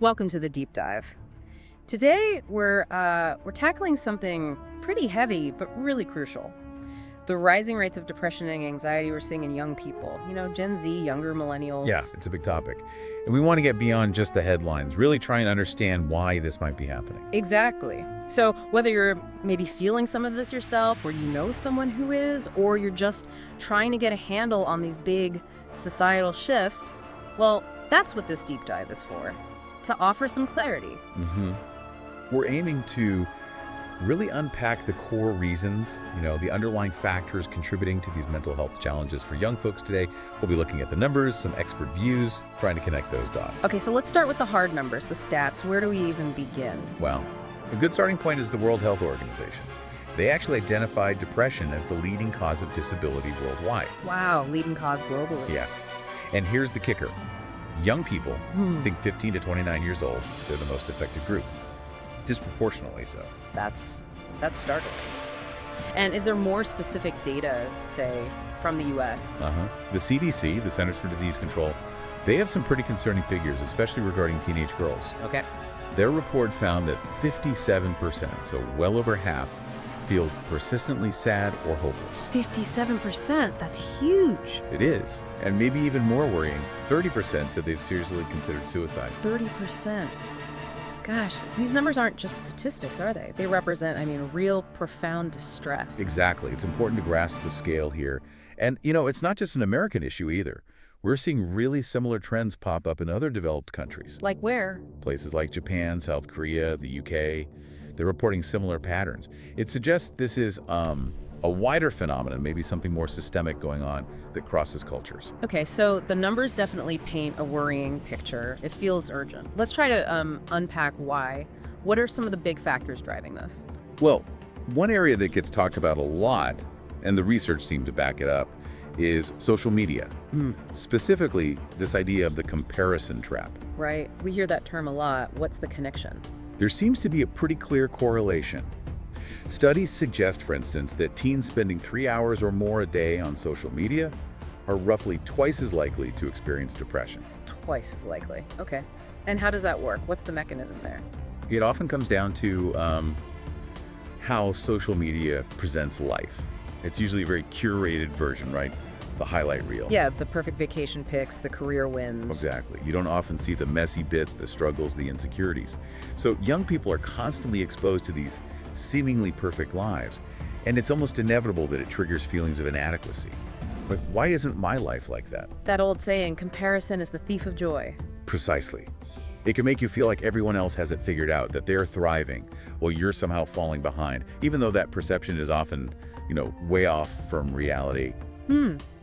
Welcome to the deep dive. Today we're tackling something pretty heavy but really crucial. The rising rates of depression and anxiety we're seeing in young people. Gen Z, younger millennials. Yeah, it's a big topic. And we want to get beyond just the headlines, really try and understand why this might be happening. Exactly. So whether you're maybe feeling some of this yourself, or you know someone who is, or you're just trying to get a handle on these big societal shifts, well, that's what this deep dive is for, to offer some clarity. We're aiming to really unpack the core reasons, the underlying factors contributing to these mental health challenges for young folks today. We'll be looking at the numbers, some expert views, trying to connect those dots. Okay, so let's start with the hard numbers, the stats. Where do we even begin? Well, a good starting point is the World Health Organization. They actually identified depression as the leading cause of disability worldwide. Wow, leading cause globally. Yeah. And here's the kicker. Young people, think 15 to 29 years old, they're the most affected group. Disproportionately so. That's startling. And is there more specific data, say, from the U.S.? The CDC, the Centers for Disease Control, they have some pretty concerning figures, especially regarding teenage girls. Okay. Their report found that 57%, so well over half, feel persistently sad or hopeless. 57%, that's huge. It is. And maybe even more worrying, 30% said they've seriously considered suicide. 30%. Gosh, these numbers aren't just statistics, are they? They represent, real profound distress. Exactly. It's important to grasp the scale here. And, it's not just an American issue either. We're seeing really similar trends pop up in other developed countries. Like where? Places like Japan, South Korea, the UK. They're reporting similar patterns. It suggests this is a wider phenomenon, maybe something more systemic going on that crosses cultures. Okay, so the numbers definitely paint a worrying picture. It feels urgent. Let's try to unpack why. What are some of the big factors driving this? Well, one area that gets talked about a lot, and the research seemed to back it up, is social media. Specifically, this idea of the comparison trap. Right. We hear that term a lot. What's the connection? There seems to be a pretty clear correlation. Studies suggest, for instance, that teens spending 3 hours or more a day on social media are roughly twice as likely to experience depression. Twice as likely. Okay. And how does that work? What's the mechanism there? It often comes down to how social media presents life. It's usually a very curated version, right? The highlight reel. Yeah, the perfect vacation pics, the career wins. Exactly. You don't often see the messy bits, the struggles, the insecurities. So young people are constantly exposed to these seemingly perfect lives, and it's almost inevitable that it triggers feelings of inadequacy. But why isn't my life like that? That old saying, comparison is the thief of joy. Precisely. It can make you feel like everyone else has it figured out, that they're thriving, while you're somehow falling behind, even though that perception is often, way off from reality.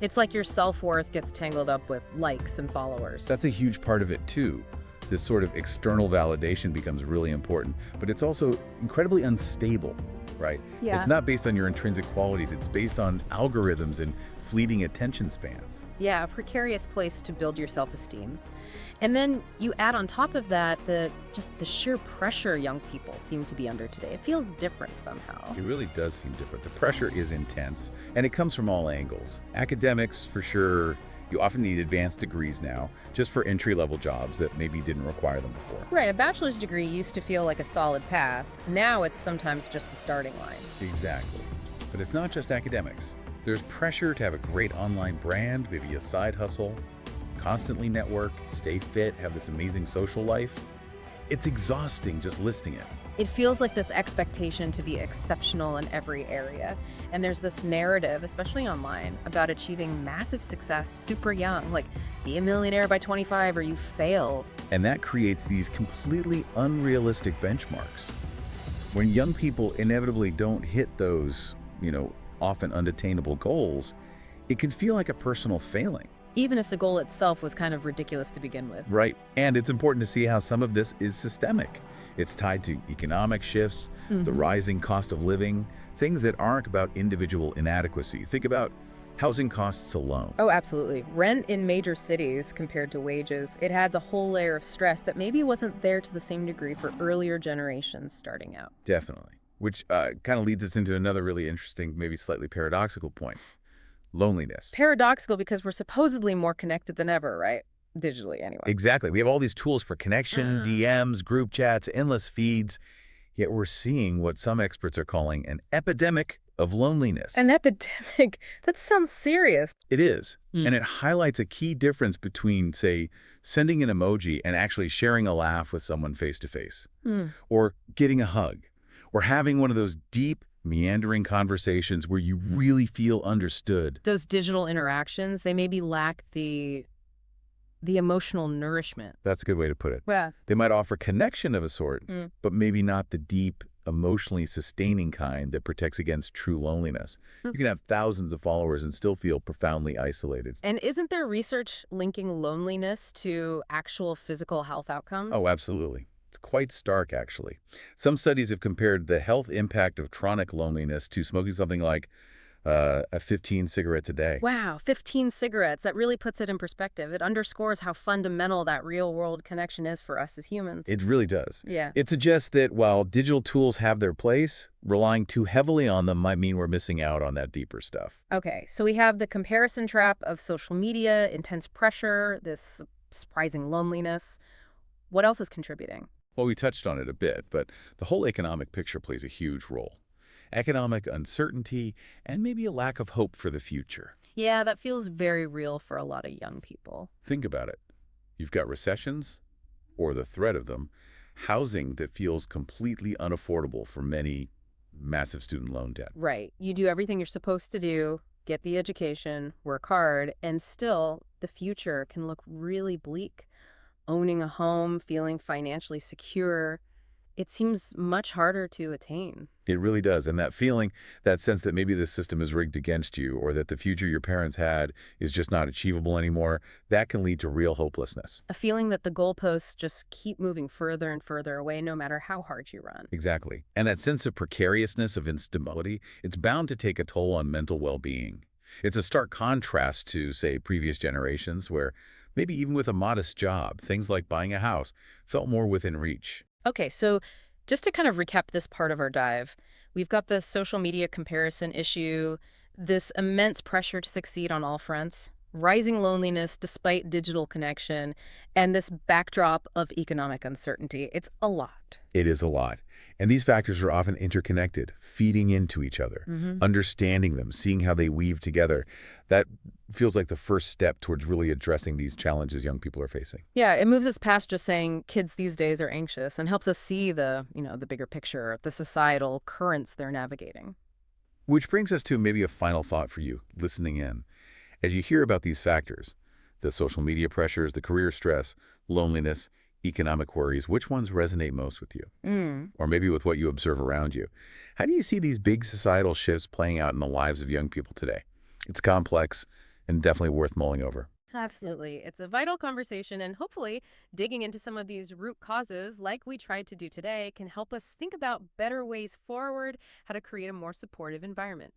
It's like your self-worth gets tangled up with likes and followers. That's a huge part of it, too. This sort of external validation becomes really important, but it's also incredibly unstable, right? Yeah. It's not based on your intrinsic qualities. It's based on algorithms and fleeting attention spans. Yeah, a precarious place to build your self-esteem. And then you add on top of that the sheer pressure young people seem to be under today. It feels different somehow. It really does seem different. The pressure is intense, and it comes from all angles. Academics, for sure. You often need advanced degrees now, just for entry-level jobs that maybe didn't require them before. Right, a bachelor's degree used to feel like a solid path. Now it's sometimes just the starting line. Exactly. But it's not just academics. There's pressure to have a great online brand, maybe a side hustle, constantly network, stay fit, have this amazing social life. It's exhausting just listing it. It feels like this expectation to be exceptional in every area. And there's this narrative, especially online, about achieving massive success super young, like be a millionaire by 25 or you failed. And that creates these completely unrealistic benchmarks. When young people inevitably don't hit those, often unattainable goals, it can feel like a personal failing. Even if the goal itself was kind of ridiculous to begin with. Right. And it's important to see how some of this is systemic. It's tied to economic shifts, the rising cost of living, things that aren't about individual inadequacy. Think about housing costs alone. Oh, absolutely. Rent in major cities compared to wages, it adds a whole layer of stress that maybe wasn't there to the same degree for earlier generations starting out. Definitely. Which kind of leads us into another really interesting, maybe slightly paradoxical point. Loneliness. Paradoxical because we're supposedly more connected than ever, right? digitally anyway. Exactly. We have all these tools for connection, Mm. DMs, group chats, endless feeds, yet we're seeing what some experts are calling an epidemic of An loneliness. epidemic? That sounds serious. It is. Mm. And it highlights a key difference between, say, sending an emoji and actually sharing a laugh with someone face to face, Mm. or getting a hug, or having one of those deep, meandering conversations where you really feel understood. Those digital interactions, they maybe lack the emotional nourishment. That's a good way to put it. Yeah. They might offer connection of a sort, Mm. but maybe not the deep, emotionally sustaining kind that protects against true loneliness. Hmm. You can have thousands of followers and still feel profoundly isolated. And isn't there research linking loneliness to actual physical health outcomes? Oh, absolutely. It's quite stark, actually. Some studies have compared the health impact of chronic loneliness to smoking something like 15 cigarettes a day. Wow, 15 cigarettes. That really puts it in perspective. It underscores how fundamental that real-world connection is for us as humans. It really does. Yeah. It suggests that while digital tools have their place, relying too heavily on them might mean we're missing out on that deeper stuff. Okay, so we have the comparison trap of social media, intense pressure, this surprising loneliness. What else is contributing? Well, we touched on it a bit, but the whole economic picture plays a huge role. Economic uncertainty and maybe a lack of hope for the future. Yeah, that feels very real for a lot of young people. Think about it. You've got recessions, or the threat of them, housing that feels completely unaffordable for many, massive student loan debt. Right. You do everything you're supposed to do, get the education, work hard, and still the future can look really bleak. Owning a home, feeling financially secure, it seems much harder to attain. It really does. And that feeling, that sense that maybe the system is rigged against you or that the future your parents had is just not achievable anymore, that can lead to real hopelessness. A feeling that the goalposts just keep moving further and further away no matter how hard you run. Exactly. And that sense of precariousness, of instability, it's bound to take a toll on mental well-being. It's a stark contrast to, say, previous generations where maybe even with a modest job, things like buying a house felt more within reach. Okay, so just to kind of recap this part of our dive, we've got the social media comparison issue, this immense pressure to succeed on all fronts, rising loneliness despite digital connection, and this backdrop of economic uncertainty. It's a lot. It is a lot. And these factors are often interconnected, feeding into each other, understanding them, seeing how they weave together. That feels like the first step towards really addressing these challenges young people are facing. Yeah, it moves us past just saying kids these days are anxious and helps us see the bigger picture, the societal currents they're navigating. Which brings us to maybe a final thought for you listening in. As you hear about these factors, the social media pressures, the career stress, loneliness, economic worries, which ones resonate most with you? Or maybe with what you observe around you? How do you see these big societal shifts playing out in the lives of young people today? It's complex and definitely worth mulling over. Absolutely. It's a vital conversation, and hopefully digging into some of these root causes, like we tried to do today, can help us think about better ways forward, how to create a more supportive environment.